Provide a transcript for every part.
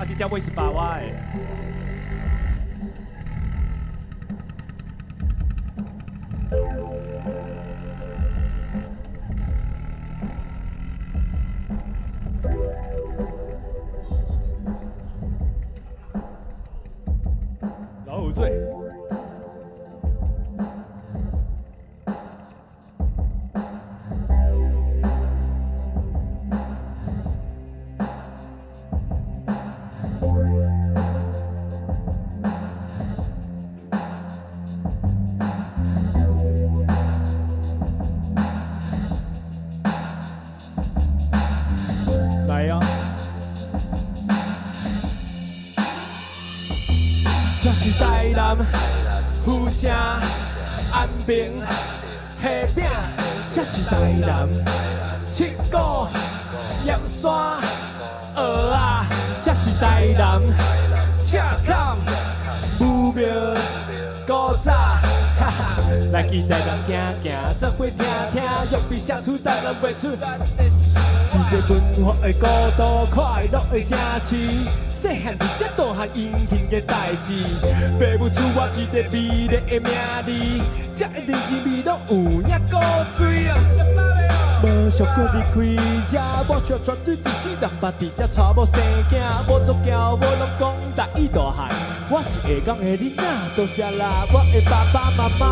啊，这条尾18瓦的。老有罪。来呀！这是台南府城安平黑饼，这是台南七股盐山蚵仔，这是台南赤坎武庙古早。哈哈，来去台南行行，做伙听听，约比写出台南袂出。一个文化的古都，快乐的城市。细汉伫这大汉应庆的代志，爸母赐我一个美丽的名字，这个日子味拢有影古水啊！无想过离开这，我却绝对一世人捌伫这带某生囝，无足骄，无拢讲台语大汉，我是会讲的囡仔，多谢啦，我的爸爸妈妈。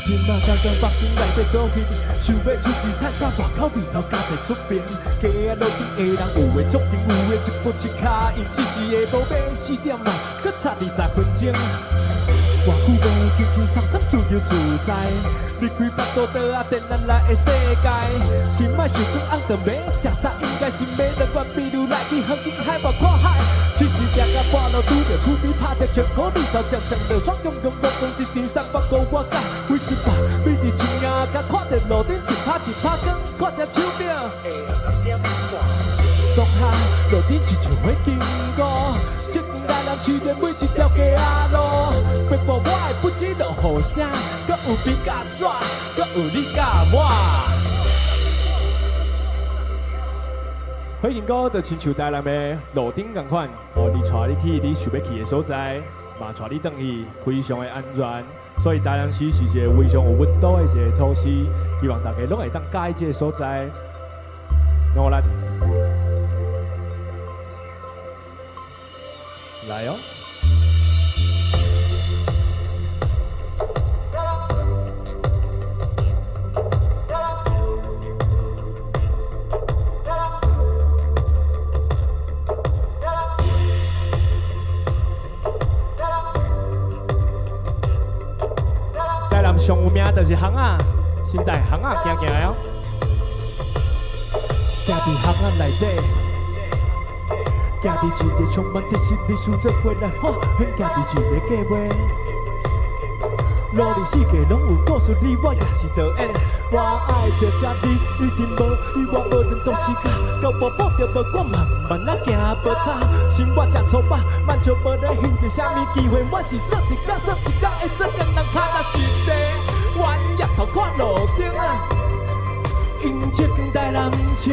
今嘛刚刚北京内底做戏，想要出去探索外口味道，加侪出边。街仔路顶的人有的足停，有的一步一卡，因只是下晡买4点嘛，搁差20分钟。偌久无轻轻松松自由自在，离开北都岛啊，电咱来的世界。心爱想讲红豆买，食啥应该是买两罐啤酒来去风景海外看海。只是行到半路拄着厝边拍一枪火，里头渐渐就爽，勇勇勇勇一场三百五我甲为什吧？美伫树啊，甲看着路顶一拍光，看只手表下暗点半。当下路顶亲像要经过。台南市的每一条街仔路，奔波我的不止落雨声，搁有比甲纸，搁有你甲我。火影歌就亲像台南的路顶同款，互你带你去你想要去的所在，嘛带你转去，非常的安全。所以台南市是一个非常有温度的一个措施，希望大家拢会当介意这个所在。我来。来哦！台南上有名就是巷仔，先带巷仔行行哦，行伫巷仔内底。行伫一个充满特色历史做伙来看，很行伫一个街尾，路里世界拢有故事，你我也是导演。我爱着这里，一定无你我无论都是假，到无保着无管慢慢啊行无差。生活真粗暴，慢就无咧兴致啥物机会，我是做一天做一天会做工人拍落是地，弯日头看路顶啊，因接近台南市。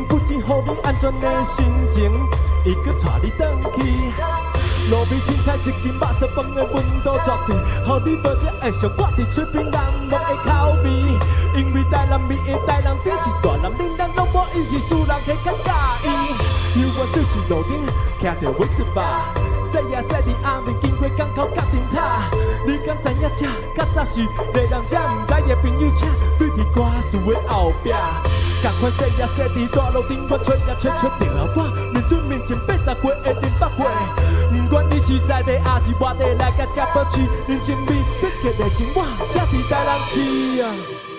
不止予你安全的心情，伊搁带你转去。路边凊彩一斤肉臊饭的温度绝对，予你无只会想挂伫嘴边人目的口味。因为台南味的台南店是大男人，人拢无伊是私人客较介意。犹原就是路顶徛着尾18，细呀细伫暗暝经过港口甲灯塔。你敢知影这较早是个人才毋知的朋友请对伫歌词的后壁。同款细呀细伫大路顶，我吹呀吹着我，面对面前80岁的林百岁。不管你是在地还是外地，来甲这保持人情味，特别的情我，也伫台南市啊。